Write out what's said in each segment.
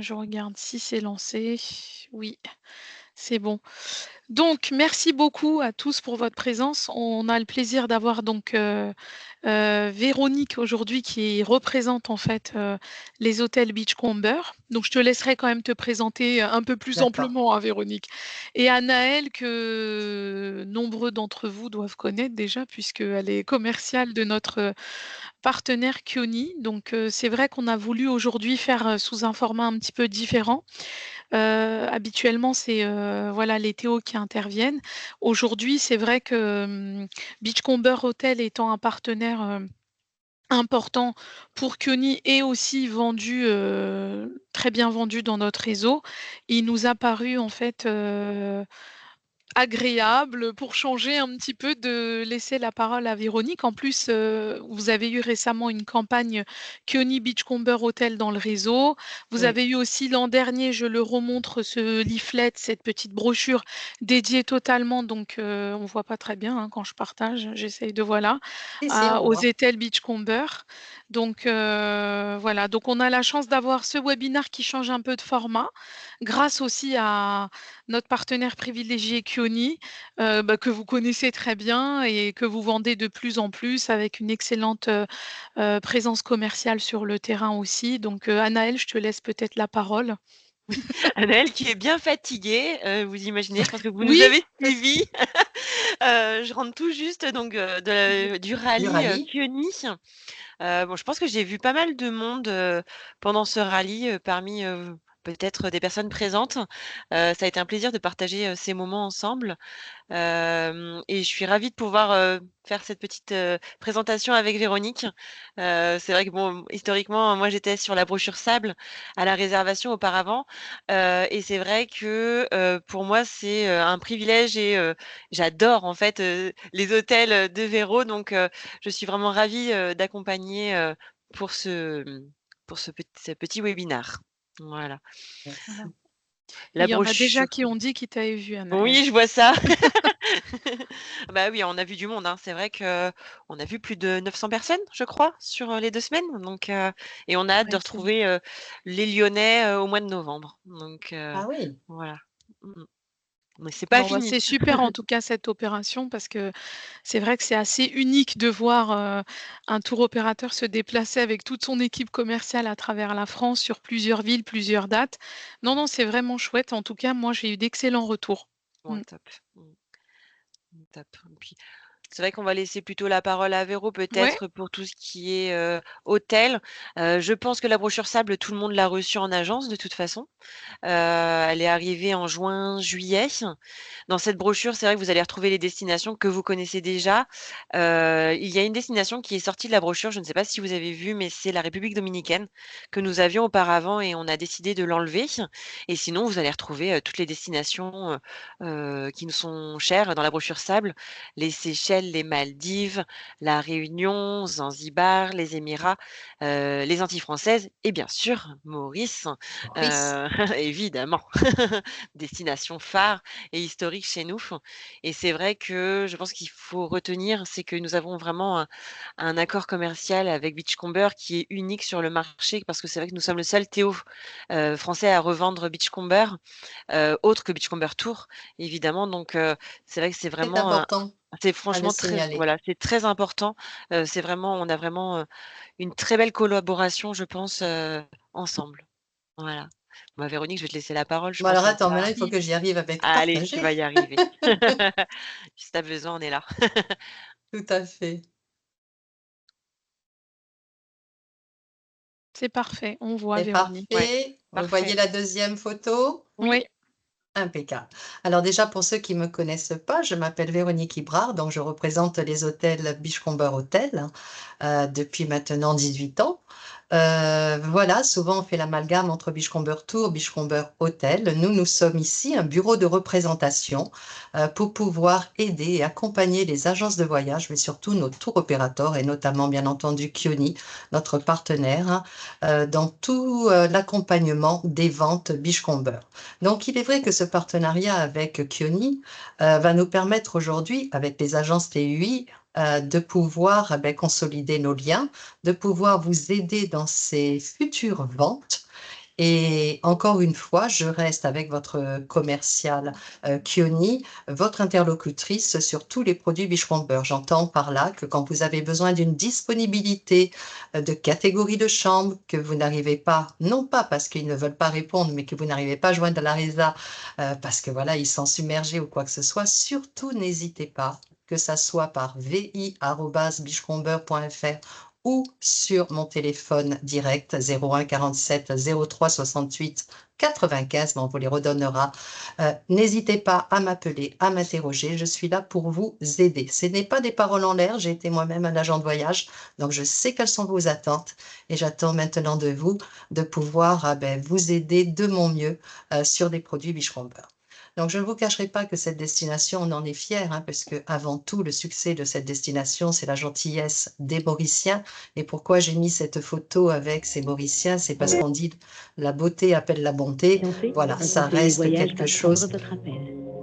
Je regarde si c'est lancé. Oui, c'est bon. Donc, merci beaucoup à tous pour votre présence. On a le plaisir d'avoir donc Véronique aujourd'hui qui représente en fait les hôtels Beachcomber. Donc, je te laisserai quand même te présenter un peu plus D'accord. amplement, hein, Véronique. Et Anaëlle, que nombreux d'entre vous doivent connaître déjà, puisqu'elle est commerciale de notre partenaire Kioni. Donc, c'est vrai qu'on a voulu aujourd'hui faire sous un format un petit peu différent. Habituellement, c'est, voilà, les Théo qui interviennent. Aujourd'hui, c'est vrai que, Beachcomber Hotel étant un partenaire, important pour Kioni et aussi vendu, très bien vendu dans notre réseau, il nous a paru en fait, agréable pour changer un petit peu de laisser la parole à Véronique. En plus, vous avez eu récemment une campagne Kioni Beachcomber Hotel dans le réseau. Vous Oui. avez eu aussi l'an dernier, je le remontre, ce leaflet, cette petite brochure dédiée totalement, donc on voit pas très bien, hein, quand je partage, j'essaye de voilà, Si, on aux voit. hôtels Beachcomber. Donc voilà, donc on a la chance d'avoir ce webinaire qui change un peu de format, grâce aussi à notre partenaire privilégié Kioni, que vous connaissez très bien et que vous vendez de plus en plus avec une excellente, présence commerciale sur le terrain aussi. Donc, Anaëlle, je te laisse peut-être la parole. Anaëlle qui est bien fatiguée, vous imaginez, je pense que vous nous Oui, avez parce suivis. Je rentre tout juste donc de du Du rallye, rallye. Kioni. Bon, je pense que j'ai vu pas mal de monde, pendant ce rallye, parmi, peut-être des personnes présentes. Ça a été un plaisir de partager, ces moments ensemble. Et je suis ravie de pouvoir, faire cette petite, présentation avec Véronique. C'est vrai que bon, historiquement, moi j'étais sur la brochure sable à la réservation auparavant, et c'est vrai que, pour moi c'est, un privilège et j'adore en fait, les hôtels, de Véro donc je suis vraiment ravie, d'accompagner, pour ce, pour ce petit webinaire. Voilà. voilà. Merci. Il La y en a déjà brochure qui ont dit qu'ils t'avaient vu, Anaëlle. oui, je vois ça. Bah, oui, on a vu du monde, hein. C'est vrai qu'on a vu plus de 900 personnes, je crois, sur, les 2 semaines, donc et on a hâte de Ouais, c'est bien. retrouver, les Lyonnais, au mois de novembre, donc Ah oui. voilà. Mmh mh. Mais c'est pas Bon, bah, fini. c'est super en tout cas cette opération parce que c'est vrai que c'est assez unique de voir, un tour opérateur se déplacer avec toute son équipe commerciale à travers la France sur plusieurs villes, plusieurs dates. Non, non, c'est vraiment chouette. En tout cas, moi, j'ai eu d'excellents retours. Bon, Mmh. top. Top. Puis c'est vrai qu'on va laisser plutôt la parole à Véro Ouais, peut-être pour tout ce qui est, hôtel. Je pense que la brochure sable, tout le monde l'a reçue en agence de toute façon. Elle est arrivée en juin, juillet. Dans cette brochure, c'est vrai que vous allez retrouver les destinations que vous connaissez déjà. Il y a une destination qui est sortie de la brochure, je ne sais pas si vous avez vu, mais c'est la République dominicaine que nous avions auparavant et on a décidé de l'enlever. Et sinon, vous allez retrouver, toutes les destinations, qui nous sont chères dans la brochure sable, les Seychelles, les Maldives, la Réunion, Zanzibar, les Émirats, les Antilles françaises et bien sûr Maurice, Maurice. évidemment. Destination phare et historique chez nous et c'est vrai que je pense qu'il faut retenir, c'est que nous avons vraiment un accord commercial avec Beachcomber qui est unique sur le marché parce que c'est vrai que nous sommes le seul Théo, français à revendre Beachcomber, autre que Beachcomber Tour évidemment donc c'est vrai que c'est C'est vraiment, important c'est à le franchement très signaler. voilà, c'est très important, c'est vraiment on a vraiment, une très belle collaboration je pense, ensemble. Voilà. Bah, Véronique, je vais te laisser la parole, je Bon pense alors qu'on attends, va maintenant il faut que j'y arrive avec allez, tu partager. vas y arriver. Si tu as besoin, on est là. Tout à fait. c'est parfait. On voit C'est Véronique. Ouais, parfait. Vous voyez parfait. la deuxième photo? Oui, Oui, Impeccable. Alors déjà, pour ceux qui me connaissent pas, je m'appelle Véronique Ibrard, donc je représente les hôtels Beachcomber Hotel, depuis maintenant 18 ans. Voilà, souvent on fait l'amalgame entre Beachcomber Tour, Beachcomber Hotel. Nous, nous sommes ici un bureau de représentation pour pouvoir aider et accompagner les agences de voyage, mais surtout nos tour opérateurs et notamment bien entendu Kioni, notre partenaire, hein, dans tout l'accompagnement des ventes Beachcomber. Donc, il est vrai que ce partenariat avec Kioni va nous permettre aujourd'hui, avec les agences TUI, de pouvoir consolider nos liens, de pouvoir vous aider dans ces futures ventes Et encore une fois, je reste avec votre commerciale Kioni, votre interlocutrice sur tous les produits Bichon Beurre. J'entends par là que quand vous avez besoin d'une disponibilité de catégorie de chambre, que vous n'arrivez pas, non pas parce qu'ils ne veulent pas répondre, mais que vous n'arrivez pas à joindre la RESA parce que voilà, ils sont submergés ou quoi que ce soit, surtout n'hésitez pas, que ça soit par vi@bicheronbeurre.fr ou sur mon téléphone direct 01 47 03 68 95, mais on vous les redonnera. N'hésitez pas à m'appeler, à m'interroger, je suis là pour vous aider. Ce n'est pas des paroles en l'air, j'ai été moi-même un agent de voyage, donc je sais quelles sont vos attentes et j'attends maintenant de vous de pouvoir vous aider de mon mieux sur des produits Bicheron Beurre. Donc, je ne vous cacherai pas que cette destination, on en est fiers, hein, parce que avant tout, le succès de cette destination, c'est la gentillesse des Mauriciens. Et pourquoi j'ai mis cette photo avec ces Mauriciens, c'est parce qu'on dit la beauté appelle la bonté. Voilà, ça reste quelque chose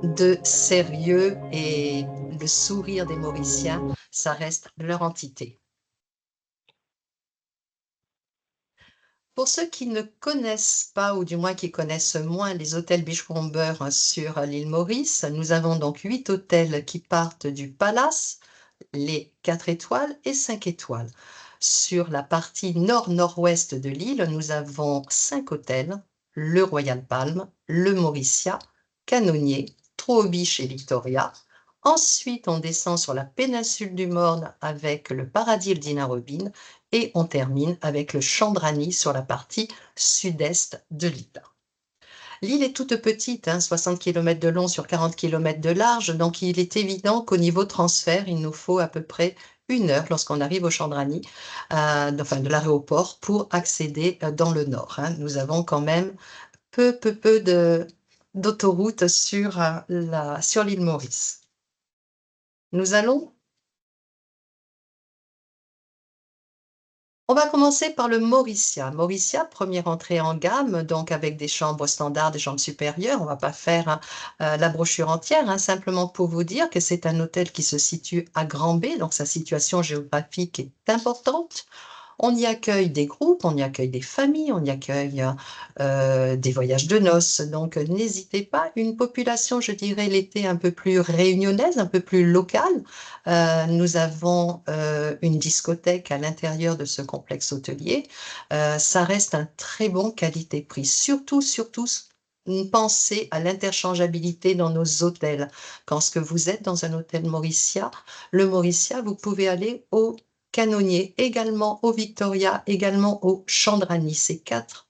de sérieux et le sourire des Mauriciens, ça reste leur entité. Pour ceux qui ne connaissent pas, ou du moins qui connaissent moins les hôtels Bicheron Beurre sur l'île Maurice, nous avons donc 8 hôtels qui partent du Palace, les 4 étoiles et 5 étoiles. Sur la partie nord-nord-ouest de l'île, nous avons 5 hôtels, le Royal Palm, le Mauricia, Canonier, Troobich et Victoria. Ensuite, on descend sur la péninsule du Morne avec le Paradis Dina Robin et on termine avec le Chandrani sur la partie sud-est de l'île. L'île est toute petite, hein, 60 km de long sur 40 km de large, donc il est évident qu'au niveau transfert, il nous faut à peu près 1 heure lorsqu'on arrive au Chandrani, enfin de l'aéroport, pour accéder dans le nord. Hein. Nous avons quand même peu d'autoroutes sur l'île Maurice. Nous allons On va commencer par le Mauricia. Mauricia, première entrée en gamme, donc avec des chambres standards, des chambres supérieures. On ne va pas faire la brochure entière, hein, simplement pour vous dire que c'est un hôtel qui se situe à Grand B, donc sa situation géographique est importante. On y accueille des groupes, on y accueille des familles, on y accueille des voyages de noces. Donc, n'hésitez pas. Une population, je dirais, l'été un peu plus réunionnaise, un peu plus locale. Nous avons une discothèque à l'intérieur de ce complexe hôtelier. Ça reste un très bon qualité-prix. Surtout, pensez à l'interchangeabilité dans nos hôtels. Quand vous êtes dans un hôtel Mauricia, le Mauricia, vous pouvez aller au Canonier, également au Victoria, également au Chandrani. Ces 4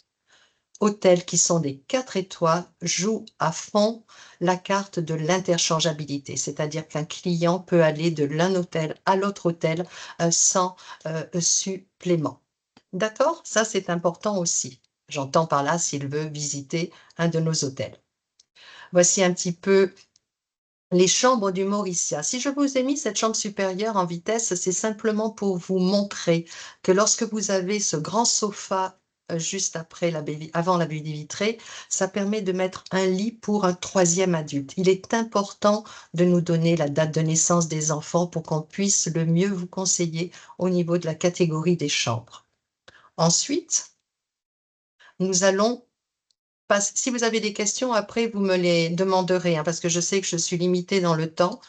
hôtels qui sont des 4 étoiles jouent à fond la carte de l'interchangeabilité, c'est-à-dire qu'un client peut aller de l'un hôtel à l'autre hôtel sans supplément. D'accord? Ça, c'est important aussi. J'entends par là s'il veut visiter un de nos hôtels. Voici un petit peu les chambres du Mauricia. Si je vous ai mis cette chambre supérieure en vitesse, c'est simplement pour vous montrer que lorsque vous avez ce grand sofa juste après avant la baie vitrée, ça permet de mettre un lit pour un 3e adulte. Il est important de nous donner la date de naissance des enfants pour qu'on puisse le mieux vous conseiller au niveau de la catégorie des chambres. Ensuite, nous allons si vous avez des questions, après, vous me les demanderez, hein, parce que je sais que je suis limitée dans le temps.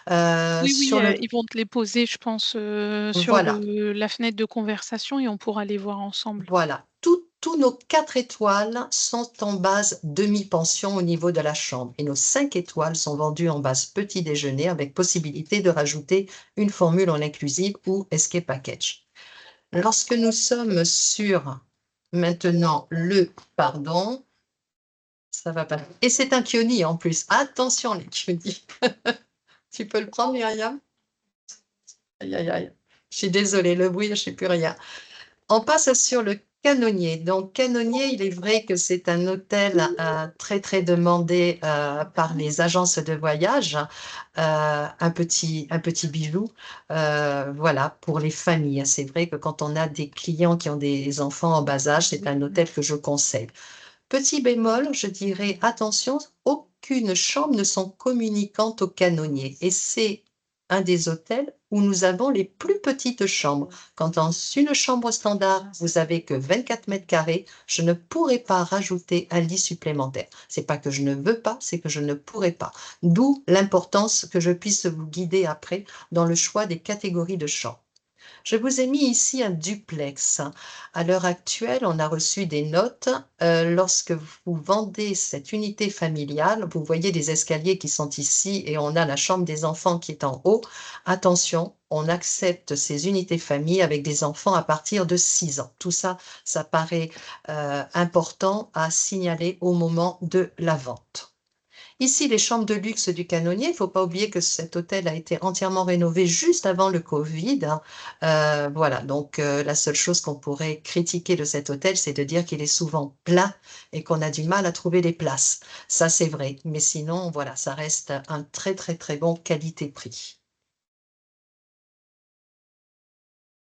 Oui, oui, Sur le... ils vont te les poser, je pense, sur Voilà, la fenêtre de conversation et on pourra les voir ensemble. voilà. Tous nos 4 étoiles sont en base demi-pension au niveau de la chambre et nos 5 étoiles sont vendues en base petit déjeuner avec possibilité de rajouter une formule en inclusive ou escape package. Lorsque nous sommes sur maintenant pardon, ça va pas. Et c'est un Kioni en plus. Attention les Kioni. Tu peux le prendre, Myriam? Aïe, aïe, aïe. Je suis désolée, le bruit, je ne sais plus rien. On passe sur le Canonier. Donc, Canonier, il est vrai que c'est un hôtel très, très demandé par les agences de voyage. Un petit bijou, voilà, pour les familles. C'est vrai que quand on a des clients qui ont des enfants en bas âge, c'est un hôtel que je conseille. Petit bémol, je dirais, attention, aucune chambre ne sont communicantes au Canonier. Et c'est un des hôtels où nous avons les plus petites chambres. Quand dans une chambre standard, vous avez que 24 mètres carrés, je ne pourrais pas rajouter un lit supplémentaire. C'est pas que je ne veux pas, c'est que je ne pourrais pas. D'où l'importance que je puisse vous guider après dans le choix des catégories de chambres. Je vous ai mis ici un duplex. À l'heure actuelle, on a reçu des notes. Lorsque vous vendez cette unité familiale, vous voyez des escaliers qui sont ici et on a la chambre des enfants qui est en haut. Attention, on accepte ces unités famille avec des enfants à partir de 6 ans. Tout ça, ça paraît important à signaler au moment de la vente. Ici, les chambres de luxe du Canonnier, il ne faut pas oublier que cet hôtel a été entièrement rénové juste avant le Covid, hein. Voilà, donc la seule chose qu'on pourrait critiquer de cet hôtel, c'est de dire qu'il est souvent plein et qu'on a du mal à trouver des places. Ça, c'est vrai, mais sinon, voilà, ça reste un très, très, très bon qualité-prix.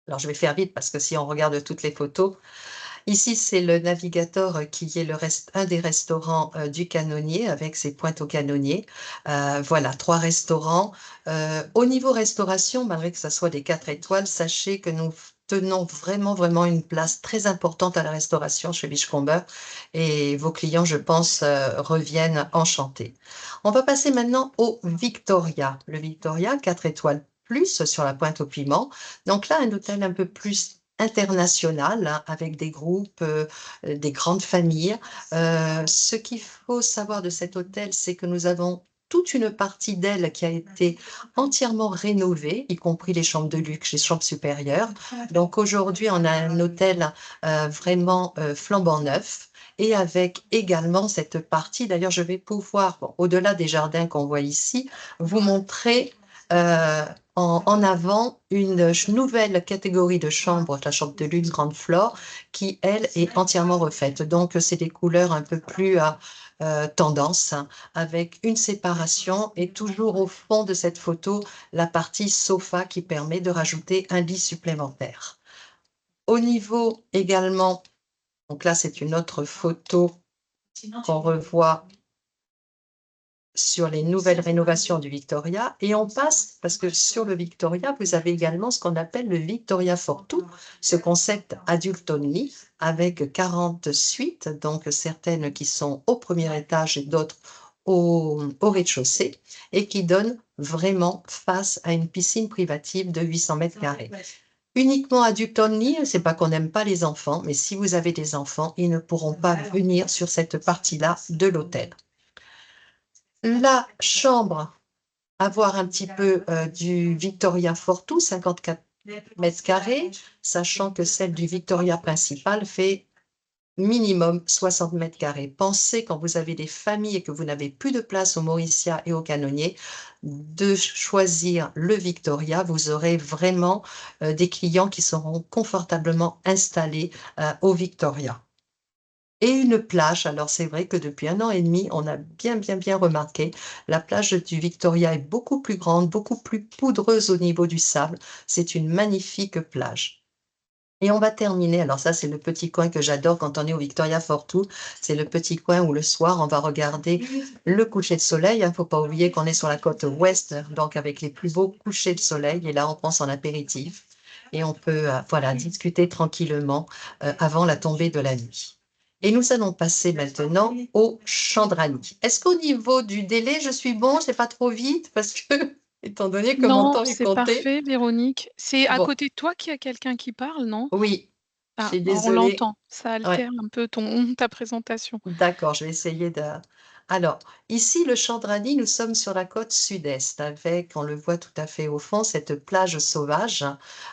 Alors, je vais faire vite parce que si on regarde toutes les photos, ici, c'est le Navigator qui est un des restaurants du Canonnier avec ses pointes au Canonnier. Voilà, 3 restaurants. Au niveau restauration, malgré que ça soit des 4 étoiles, sachez que nous tenons vraiment, vraiment une place très importante à la restauration chez Beachcomber et vos clients, je pense, reviennent enchantés. On va passer maintenant au Victoria. Le Victoria, 4 étoiles plus sur la pointe au piment. Donc là, un hôtel un peu plus international, hein, avec des groupes, des grandes familles. Ce qu'il faut savoir de cet hôtel, c'est que nous avons toute une partie d'aile qui a été entièrement rénovée, y compris les chambres de luxe, les chambres supérieures. Donc aujourd'hui, on a un hôtel vraiment flambant neuf et avec également cette partie. D'ailleurs, je vais pouvoir, bon, au-delà des jardins qu'on voit ici, vous montrer euh, en avant une nouvelle catégorie de chambres, la chambre de luxe Grande Flore, qui, elle, est entièrement refaite. Donc, c'est des couleurs un peu plus à tendance, hein, avec une séparation et toujours au fond de cette photo, la partie sofa qui permet de rajouter un lit supplémentaire. Au niveau également, donc là, c'est une autre photo qu'on revoit sur les nouvelles rénovations du Victoria et on passe, parce que sur le Victoria, vous avez également ce qu'on appelle le Victoria Fortwo, ce concept adulte only avec 40 suites, donc certaines qui sont au premier étage et d'autres au rez-de-chaussée et qui donnent vraiment face à une piscine privative de 800 mètres carrés. Uniquement adulte only, c'est pas qu'on n'aime pas les enfants, mais si vous avez des enfants, ils ne pourront pas venir sur cette partie-là de l'hôtel. La chambre, à voir un petit peu du Victoria Fortwo, 54 mètres carrés, sachant que celle du Victoria principal fait minimum 60 mètres carrés. Pensez quand vous avez des familles et que vous n'avez plus de place au Mauricia et au Canonnier, de choisir le Victoria. Vous aurez vraiment des clients qui seront confortablement installés au Victoria. Et une plage, alors c'est vrai que depuis 1 an et demi, on a bien remarqué, la plage du Victoria est beaucoup plus grande, beaucoup plus poudreuse au niveau du sable. C'est une magnifique plage. Et on va terminer, alors ça c'est le petit coin que j'adore quand on est au Victoria Fortwo, c'est le petit coin où le soir on va regarder le coucher de soleil. Il ne faut pas oublier qu'on est sur la côte ouest, donc avec les plus beaux couchers de soleil, et là on prend son apéritif et on peut voilà, discuter tranquillement avant la tombée de la nuit. Et nous allons passer maintenant au Chandrani. Est-ce qu'au niveau du délai, je suis bon, c'est pas trop vite parce que, étant donné que mon Non, temps est c'est compté, parfait, Véronique. C'est à bon, côté de toi qu'il y a quelqu'un qui parle, non? oui, je Ah, suis on désolée. l'entend, ça Ouais, altère un peu ton ta présentation. d'accord, je vais essayer de. Alors, ici, le Chandrani, nous sommes sur la côte sud-est, avec, on le voit tout à fait au fond, cette plage sauvage,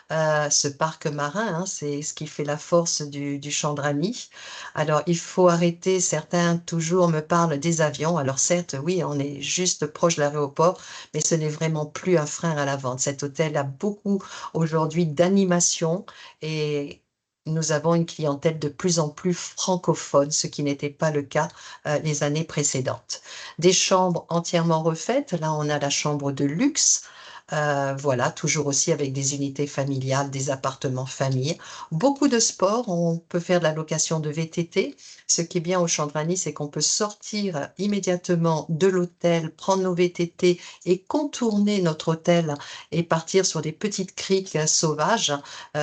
ce parc marin, hein, c'est ce qui fait la force du Chandrani. Alors, il faut arrêter, certains toujours me parlent des avions. Alors, certes, oui, on est juste proche de l'aéroport, mais ce n'est vraiment plus un frein à la vente. Cet hôtel a beaucoup aujourd'hui d'animation et nous avons une clientèle de plus en plus francophone, ce qui n'était pas le cas les années précédentes. Des chambres entièrement refaites. Là, on a la chambre de luxe Voilà, toujours aussi avec des unités familiales, des appartements famille. Beaucoup de sports, on peut faire de la location de VTT. Ce qui est bien au Chandrani, c'est qu'on peut sortir immédiatement de l'hôtel, prendre nos VTT et contourner notre hôtel et partir sur des petites criques sauvages.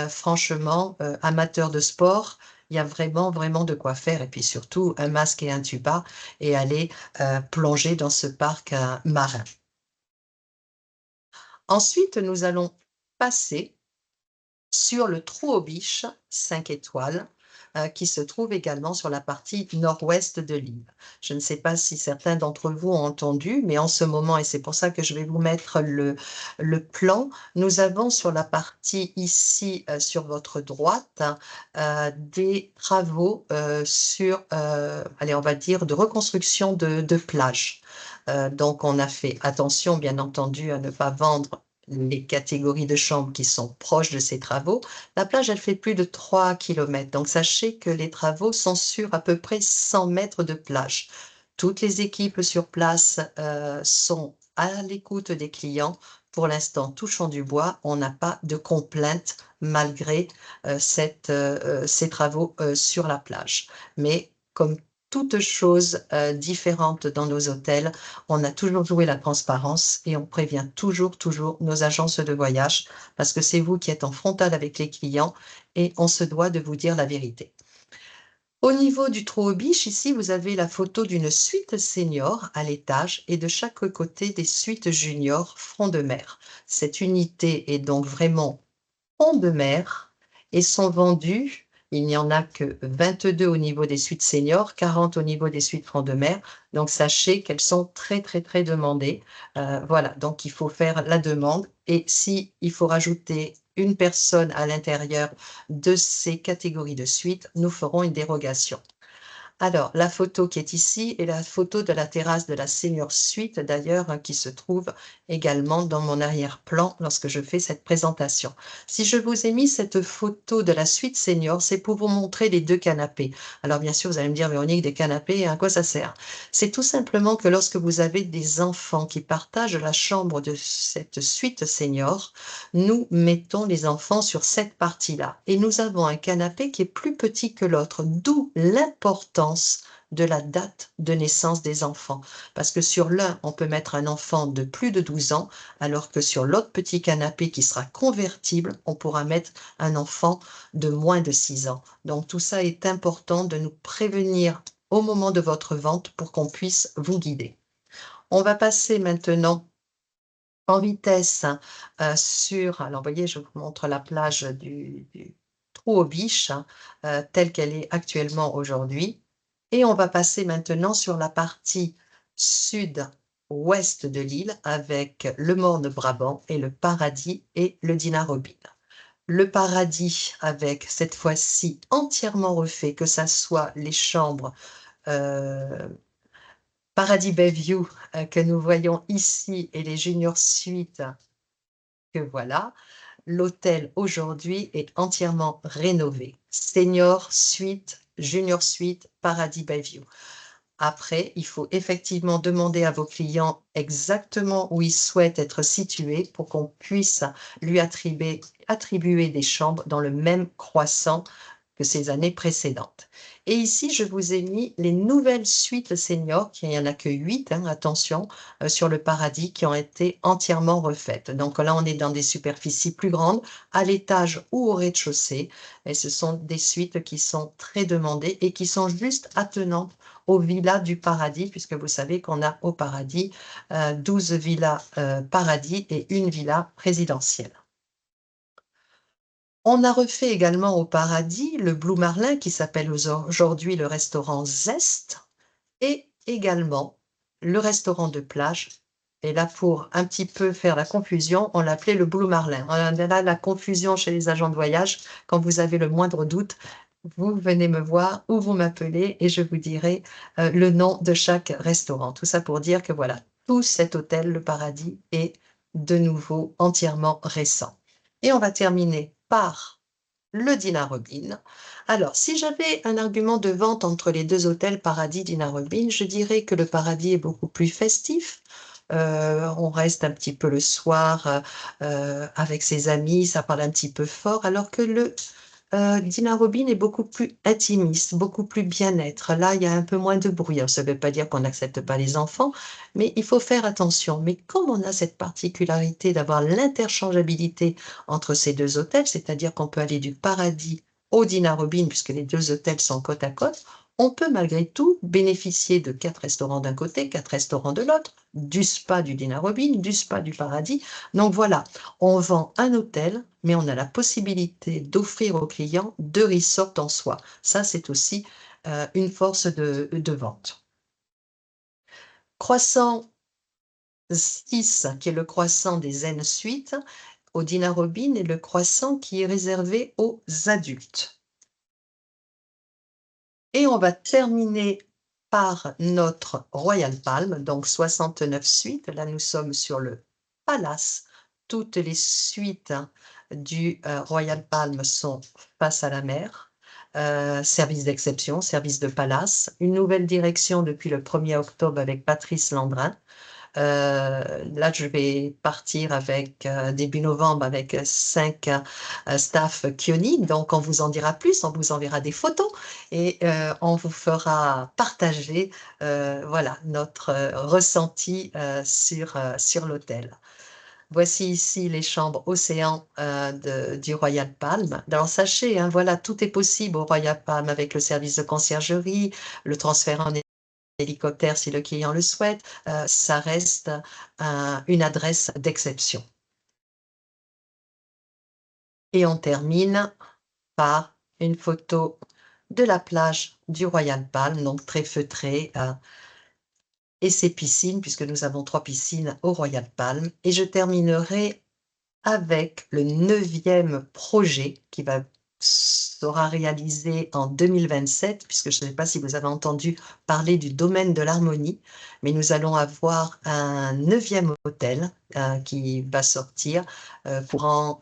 Franchement, amateurs de sport, il y a vraiment, vraiment de quoi faire. Et puis surtout, un masque et un tuba et aller plonger dans ce parc marin. Ensuite, nous allons passer sur le Trou aux Biches 5 étoiles, qui se trouve également sur la partie nord-ouest de l'île. Je ne sais pas si certains d'entre vous ont entendu, mais en ce moment, et c'est pour ça que je vais vous mettre le plan, nous avons sur la partie ici, sur votre droite, des travaux sur, allez, on va dire, de reconstruction de plages. Donc, on a fait attention, bien entendu, à ne pas vendre les catégories de chambres qui sont proches de ces travaux. La plage, elle fait plus de 3 kilomètres. Donc, sachez que les travaux sont sur à peu près 100 mètres de plage. Toutes les équipes sur place sont à l'écoute des clients. Pour l'instant, touchons du bois, on n'a pas de complaintes malgré ces travaux sur la plage. Mais comme toute chose différente dans nos hôtels, on a toujours joué la transparence et on prévient toujours, toujours nos agences de voyage parce que c'est vous qui êtes en frontal avec les clients et on se doit de vous dire la vérité. Au niveau du Trou aux Biches, ici, vous avez la photo d'une suite senior à l'étage et de chaque côté des suites juniors front de mer. Cette unité est donc vraiment front de mer et sont vendus. Il n'y en a que 22 au niveau des suites seniors, 40 au niveau des suites front de mer. Donc, sachez qu'elles sont très, très, très demandées. Voilà, donc il faut faire la demande. Et si il faut rajouter une personne à l'intérieur de ces catégories de suites, nous ferons une dérogation. Alors, la photo qui est ici est la photo de la terrasse de la Senior Suite, d'ailleurs, qui se trouve également dans mon arrière-plan lorsque je fais cette présentation. Si je vous ai mis cette photo de la suite Senior, c'est pour vous montrer les deux canapés. Alors, bien sûr, vous allez me dire, Véronique, des canapés, à quoi ça sert? C'est tout simplement que lorsque vous avez des enfants qui partagent la chambre de cette suite Senior, nous mettons les enfants sur cette partie-là. Et nous avons un canapé qui est plus petit que l'autre, d'où l'importance de la date de naissance des enfants. Parce que sur l'un, on peut mettre un enfant de plus de 12 ans, alors que sur l'autre petit canapé qui sera convertible, on pourra mettre un enfant de moins de 6 ans. Donc tout ça est important de nous prévenir au moment de votre vente pour qu'on puisse vous guider. On va passer maintenant en vitesse sur, alors vous voyez, je vous montre la plage du Trou aux Biches telle qu'elle est actuellement aujourd'hui. Et on va passer maintenant sur la partie sud-ouest de l'île avec le Morne-Brabant et le Paradis et le Dinarobin. Le Paradis avec cette fois-ci entièrement refait, que ça soit les chambres euh, Paradis Bayview que nous voyons ici et les Junior Suites que voilà. L'hôtel aujourd'hui est entièrement rénové. Senior Suite, Junior Suite, Paradis Bayview. Après, il faut effectivement demander à vos clients exactement où ils souhaitent être situés pour qu'on puisse lui attribuer des chambres dans le même croissant que ces années précédentes. Et ici, je vous ai mis les nouvelles suites seniors, il n'y en a que 8, attention, sur le Paradis, qui ont été entièrement refaites. Donc là, on est dans des superficies plus grandes, à l'étage ou au rez-de-chaussée. Et ce sont des suites qui sont très demandées et qui sont juste attenantes aux villas du Paradis, puisque vous savez qu'on a au Paradis 12 villas Paradis et une villa présidentielle. On a refait également au Paradis le Blue Marlin qui s'appelle aujourd'hui le restaurant Zest et également le restaurant de plage. Et là, pour un petit peu faire la confusion, on l'appelait le Blue Marlin. On a là la confusion chez les agents de voyage. Quand vous avez le moindre doute, vous venez me voir ou vous m'appelez et je vous dirai le nom de chaque restaurant. Tout ça pour dire que voilà, tout cet hôtel, le Paradis, est de nouveau entièrement récent. Et on va terminer par le Dinarobin. Alors, si j'avais un argument de vente entre les deux hôtels Paradis Dinarobin, je dirais que le Paradis est beaucoup plus festif. On reste un petit peu le soir avec ses amis, ça parle un petit peu fort, alors que le Dina Robin est beaucoup plus intimiste, beaucoup plus bien-être. Là, il y a un peu moins de bruit. Alors, ça ne veut pas dire qu'on n'accepte pas les enfants, mais il faut faire attention. Mais comme on a cette particularité d'avoir l'interchangeabilité entre ces deux hôtels, c'est-à-dire qu'on peut aller du Paradis au Dina Robin, puisque les deux hôtels sont côte à côte, on peut malgré tout bénéficier de 4 restaurants d'un côté, 4 restaurants de l'autre, du spa du Dina Robin, du spa du Paradis. Donc voilà, on vend un hôtel, mais on a la possibilité d'offrir aux clients 2 resorts en soi. Ça, c'est aussi une force de vente. Croissant 6, qui est le croissant des Zen Suites, au Dina Robin, est le croissant qui est réservé aux adultes. Et on va terminer par notre Royal Palm, donc 69 suites. Là, nous sommes sur le Palace. Toutes les suites du Royal Palm sont face à la mer. Service d'exception, service de palace. Une nouvelle direction depuis le 1er octobre avec Patrice Landrin. Là, je vais partir avec début novembre avec 5 staff Kioni. Donc, on vous en dira plus, on vous enverra des photos et on vous fera partager voilà, notre ressenti sur l'hôtel. Voici ici les chambres océan du Royal Palm. Alors sachez, hein, voilà, tout est possible au Royal Palm avec le service de conciergerie, le transfert en hélicoptère si le client le souhaite. Ça reste une adresse d'exception. Et on termine par une photo de la plage du Royal Palm, donc très feutrée, et ses piscines, puisque nous avons 3 piscines au Royal Palm. Et je terminerai avec le 9e projet qui sera réalisé en 2027, puisque je ne sais pas si vous avez entendu parler du domaine de l'harmonie, mais nous allons avoir un 9e hôtel qui va sortir courant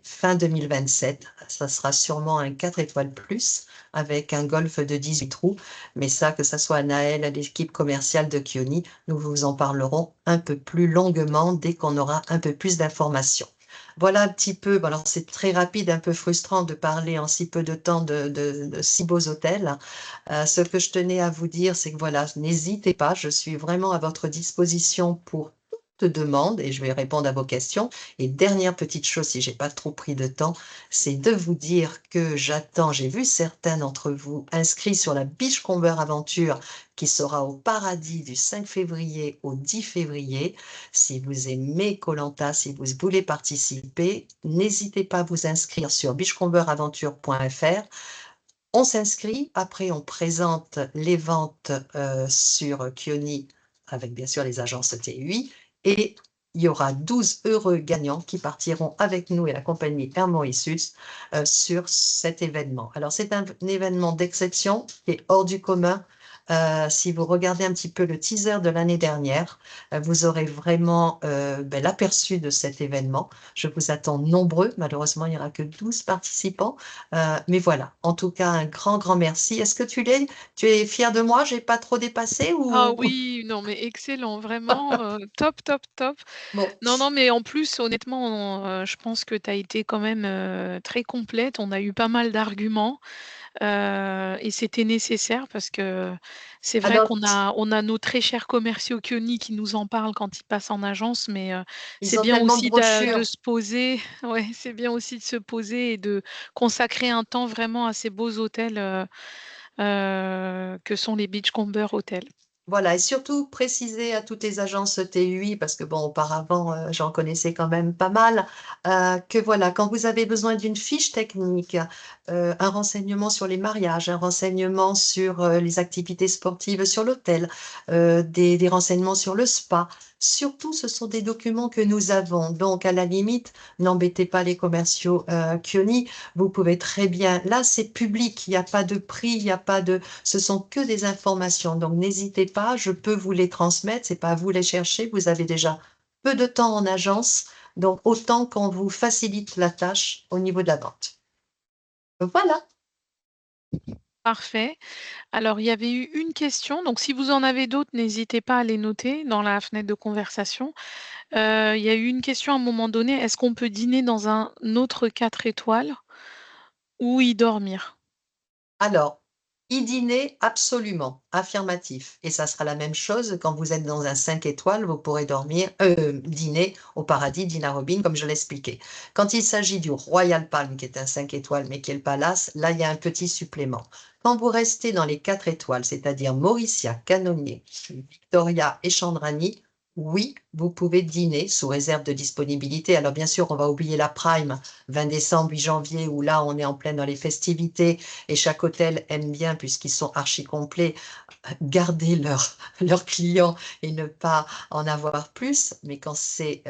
fin 2027. Ça sera sûrement un 4 étoiles plus avec un golf de 18 trous, mais ça, que ça soit Naël, l'équipe commerciale de Kioni, nous vous en parlerons un peu plus longuement dès qu'on aura un peu plus d'informations. Voilà un petit peu, alors c'est très rapide, un peu frustrant de parler en si peu de temps de si beaux hôtels. Ce que je tenais à vous dire, c'est que voilà, n'hésitez pas, je suis vraiment à votre disposition pour toute demande et je vais répondre à vos questions. Et dernière petite chose, si j'ai pas trop pris de temps, c'est de vous dire que j'attends, j'ai vu certains d'entre vous inscrits sur la Beachcomber Aventure qui sera au Paradis du 5 février au 10 février. Si vous aimez koh, si vous voulez participer, n'hésitez pas à vous inscrire sur beachcomberaventure.fr. On s'inscrit, après on présente les ventes sur Kioni avec bien sûr les agences TUI et il y aura 12 heureux gagnants qui partiront avec nous et la compagnie Air Mauritius sur cet événement. Alors c'est un événement d'exception qui est hors du commun. Si vous regardez un petit peu le teaser de l'année dernière, vous aurez vraiment l'aperçu de cet événement. Je vous attends nombreux. Malheureusement, il n'y aura que 12 participants. Mais voilà, en tout cas, un grand, grand merci. Est-ce que tu es fière de moi? J'ai pas trop dépassé Ah ou... oui, non mais excellent, vraiment, top, top, top. Bon, Non, non, mais en plus, honnêtement, je pense que tu as été quand même, très complète. On a eu pas mal d'arguments, et c'était nécessaire parce que c'est vrai alors, qu'on a nos très chers commerciaux Kioni qui nous en parlent quand ils passent en agence, mais c'est ils ont bien tellement de aussi de brochures. se poser ouais, c'est bien aussi de se poser et de consacrer un temps vraiment à ces beaux hôtels, que sont les Beachcomber Hotels. Voilà, et surtout préciser à toutes les agences TUI, parce que bon, auparavant, j'en connaissais quand même pas mal, que voilà, quand vous avez besoin d'une fiche technique, un renseignement sur les mariages, un renseignement sur les activités sportives sur l'hôtel, des renseignements sur le spa, surtout ce sont des documents que nous avons. Donc, à la limite, n'embêtez pas les commerciaux Kioni, vous pouvez très bien, là c'est public, il n'y a pas de prix, il n'y a pas de, ce sont que des informations. Donc, n'hésitez pas, je peux vous les transmettre, c'est pas à vous les chercher, vous avez déjà peu de temps en agence, donc autant qu'on vous facilite la tâche au niveau de la vente. Voilà. Parfait. Alors, il y avait eu une question, donc si vous en avez d'autres, n'hésitez pas à les noter dans la fenêtre de conversation. Il y a eu une question à un moment donné, est-ce qu'on peut dîner dans un autre 4 étoiles ou y dormir? Alors, y dîner, absolument, affirmatif. Et ça sera la même chose quand vous êtes dans un 5 étoiles, vous pourrez dîner au paradis d'Ina Robin, comme je l'expliquais. Quand il s'agit du Royal Palm, qui est un 5 étoiles, mais qui est le palace, là, il y a un petit supplément. Quand vous restez dans les 4 étoiles, c'est-à-dire Mauricia, Canonier, Victoria et Chandrani, oui, vous pouvez dîner sous réserve de disponibilité. Alors bien sûr, on va oublier la Prime, 20 décembre, 8 janvier, où là, on est en plein dans les festivités et chaque hôtel aime bien, puisqu'ils sont archi complets, garder leurs clients et ne pas en avoir plus, mais quand c'est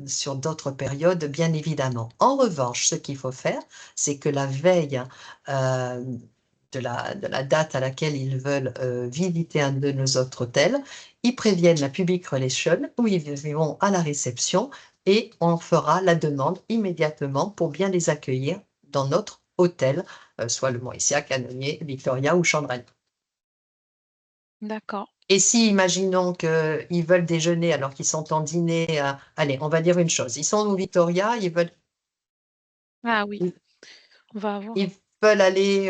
sur d'autres périodes, bien évidemment. En revanche, ce qu'il faut faire, c'est que la veille euh, de la date à laquelle ils veulent visiter un de nos autres hôtels, ils préviennent la Public Relation où ils vont à la réception et on fera la demande immédiatement pour bien les accueillir dans notre hôtel, soit le Mauricia, Canonier, Victoria ou Chandrani. D'accord. Et si, imaginons qu'ils veulent déjeuner alors qu'ils sont en dîner, allez, on va dire une chose, ils sont au Victoria, Ah oui, ils on va avoir. ils veulent aller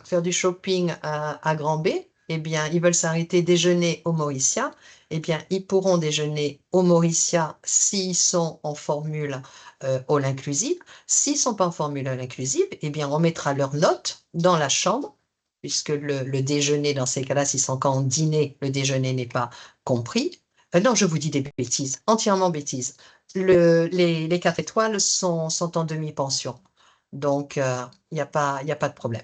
faire du shopping à Grand B, eh bien, ils veulent s'arrêter déjeuner au Mauricia, eh bien, ils pourront déjeuner au Mauricia s'ils sont en formule all inclusive. S'ils ne sont pas en formule all inclusive, eh bien, on mettra leur note dans la chambre, puisque le déjeuner, dans ces cas-là, s'ils sont qu'en dîner, le déjeuner n'est pas compris. Non, je vous dis des bêtises, entièrement bêtises. Les 4 étoiles sont en demi-pension. Donc, il y a pas de problème.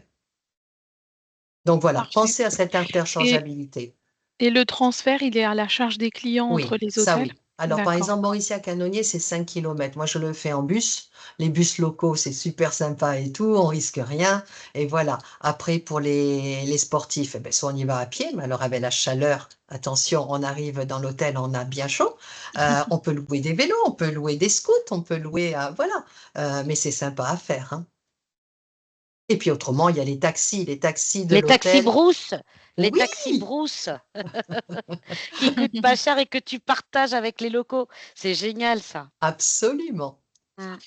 Donc voilà, Parfait. pensez à cette Et interchangeabilité. et le transfert, il est à la charge des clients entre Oui, les ça hôtels? oui. Alors, par D'accord. exemple, Mauricia Canonier, c'est 5 kilomètres. Moi, je le fais en bus. Les bus locaux, c'est super sympa et tout, on risque rien. Et voilà. Après, pour les sportifs, eh ben, soit on y va à pied, mais alors avec la chaleur, attention, on arrive dans l'hôtel, on a bien chaud. On peut louer des vélos, on peut louer des scouts, on peut louer, voilà. Mais c'est sympa à faire, hein. Et puis autrement, il y a les taxis de Les taxis l'hôtel. brousse, les Oui, taxis brousse qui coûtent pas cher et que tu partages avec les locaux. C'est génial ça. absolument. Mmh.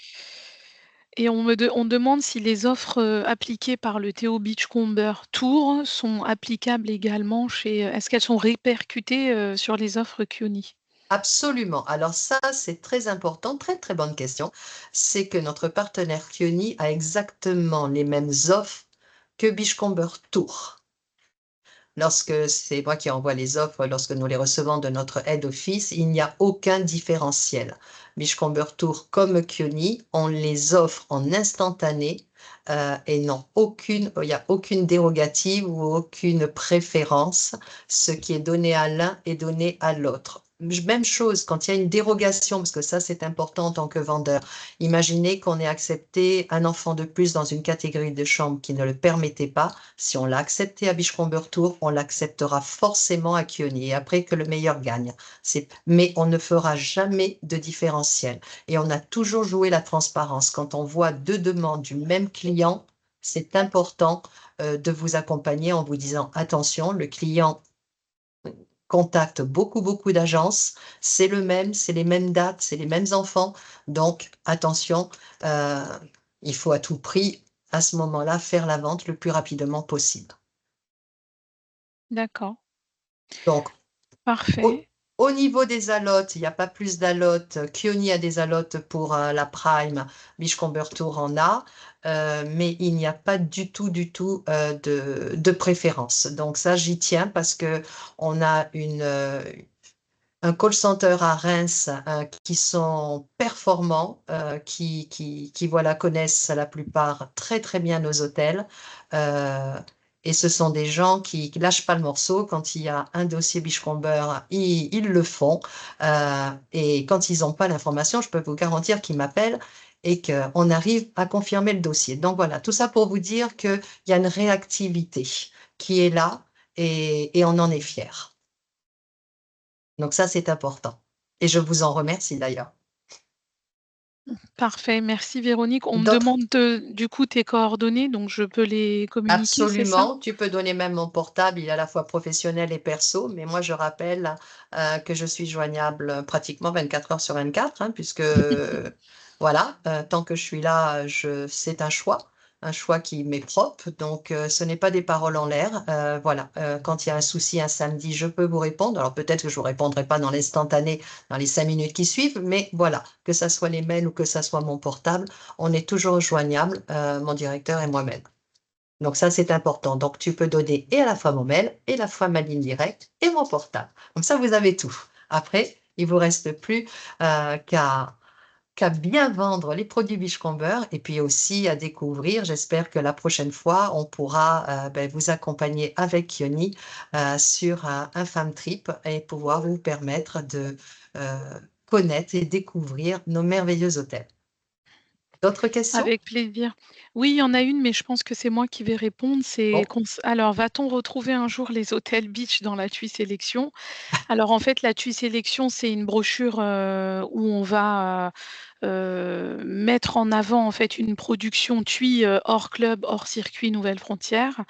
Et on demande si les offres, appliquées par le Theo Beachcomber Tour sont applicables également chez, est-ce qu'elles sont répercutées, sur les offres Kioni? Absolument. Alors ça, c'est très important, très très bonne question. C'est que notre partenaire Kioni a exactement les mêmes offres que Beachcomber Tour. Lorsque c'est moi qui envoie les offres, lorsque nous les recevons de notre head office, il n'y a aucun différentiel. Beachcomber Tour comme Kioni, on les offre en instantané et non, il n'y a aucune dérogative ou aucune préférence. Ce qui est donné à l'un est donné à l'autre. Même chose quand il y a une dérogation, parce que ça c'est important en tant que vendeur. Imaginez qu'on ait accepté un enfant de plus dans une catégorie de chambre qui ne le permettait pas. Si on l'a accepté à Bichecomber Tour, on l'acceptera forcément à Kioni. Et après que le meilleur gagne. Mais on ne fera jamais de différentiel. Et on a toujours joué la transparence. Quand on voit deux demandes du même client, c'est important de vous accompagner en vous disant attention, le client contacte beaucoup d'agences, c'est le même, c'est les mêmes dates, c'est les mêmes enfants. Donc attention, euh, il faut à tout prix à ce moment-là faire la vente le plus rapidement possible. D'accord, Donc parfait. au niveau des allotes, il n'y a pas plus d'allotes. Kioni a des allotes pour la Prime, Beachcomber Tour en a, mais il n'y a pas du tout de préférence. Donc ça, j'y tiens parce que on a un call center à Reims qui sont performants, qui voilà, connaissent la plupart très très bien nos hôtels. Euh, et ce sont des gens qui lâchent pas le morceau. Quand il y a un dossier Beachcomber, ils le font. Et quand ils n'ont pas l'information, je peux vous garantir qu'ils m'appellent et qu'on arrive à confirmer le dossier. Donc voilà, tout ça pour vous dire qu'il y a une réactivité qui est là et on en est fiers. Donc ça, c'est important. Et je vous en remercie d'ailleurs. Parfait, merci Véronique. On me D'autres demande du coup tes coordonnées, donc je peux les communiquer, c'est ça? Absolument, tu peux donner même mon portable, il est à la fois professionnel et perso, mais moi je rappelle que je suis joignable pratiquement 24 heures sur 24, hein, puisque voilà, tant que je suis là, c'est un choix qui m'est propre, donc ce n'est pas des paroles en l'air. Voilà, quand il y a un souci un samedi, je peux vous répondre. Alors peut-être que je vous répondrai pas dans l'instantané, dans les 5 minutes qui suivent, mais voilà, que ça soit les mails ou que ça soit mon portable, on est toujours joignable, mon directeur et moi-même. Donc ça, c'est important. Donc tu peux donner et à la fois mon mail, et à la fois ma ligne directe et mon portable. Comme ça, vous avez tout. Après, il vous reste plus qu'à bien vendre les produits Beachcomber et puis aussi à découvrir. J'espère que la prochaine fois, on pourra vous accompagner avec Kioni sur un Femme Trip et pouvoir vous permettre de connaître et découvrir nos merveilleux hôtels. D'autres questions? Avec plaisir. Oui, il y en a une, mais je pense que c'est moi qui vais répondre. C'est Bon, alors, va-t-on retrouver un jour les hôtels beach dans la TUI Sélection? Alors en fait, la TUI Sélection, c'est une brochure, où on va, mettre en avant en fait une production TUI, hors club, hors circuit Nouvelles Frontières.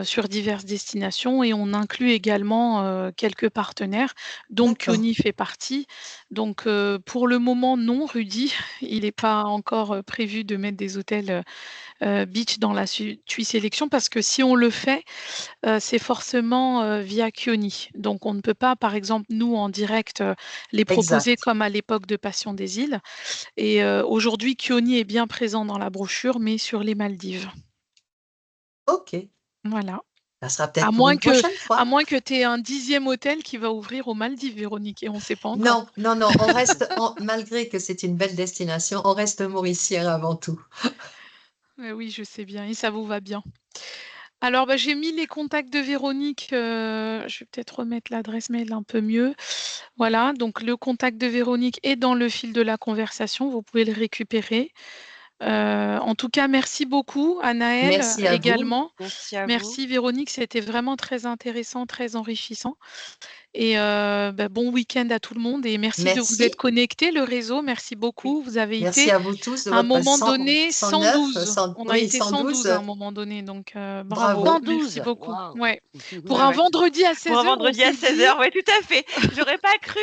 Sur diverses destinations et on inclut également, quelques partenaires dont d'accord. Kioni fait partie. Donc pour le moment non, Rudy, il n'est pas encore, prévu de mettre des hôtels, beach dans la TUI Sélection parce que si on le fait, c'est forcément, via Kioni. Donc on ne peut pas, par exemple, nous en direct, les proposer Exact. comme à l'époque de Passion des îles et aujourd'hui Kioni est bien présent dans la brochure mais sur les Maldives. OK. Voilà. Ça sera À peut-être pour moins une que prochaine à fois. moins que tu aies un 10e hôtel qui va ouvrir aux Maldives, Véronique, et on ne sait pas encore. Non, non, non, malgré que c'est une belle destination, on reste mauricien avant tout. Oui, je sais bien et ça vous va bien. Alors, bah, j'ai mis les contacts de Véronique, je vais peut-être remettre l'adresse mail un peu mieux. Voilà, donc le contact de Véronique est dans le fil de la conversation, vous pouvez le récupérer. En tout cas, merci beaucoup, Anaëlle, Merci à vous. également. Merci à vous. Merci Véronique, c'était vraiment très intéressant, très enrichissant. Et bon week-end à tout le monde et merci de vous être Merci. connectés, le réseau. Merci Oui. beaucoup. Vous avez Merci été, à vous tous de à un votre moment cent donné, 109, 112. On a oui, été 112, 112 à un moment donné, donc bravo. bravo. 112. Merci beaucoup. Waouh. Ouais. Pour Ouais, un ouais. vendredi à Pour un 16 heures, on vendredi à s'est seize dit, heures, ouais, tout à fait. J'aurais pas cru,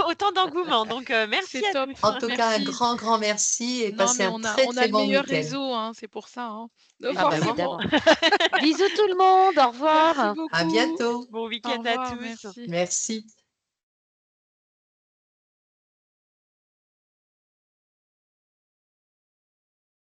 autant d'engouement, donc merci c'est à top. tous. En tout cas, un Merci. grand, grand merci et Non, passez mais un on a, très, on a très le bon meilleur week-end. réseau, hein, c'est pour ça, hein. Oui, Ah bah évidemment. Forcément. évidemment. Bisous tout le monde. Au Merci revoir. À beaucoup. bientôt. Bon Au week-end à revoir, tous. merci. Merci.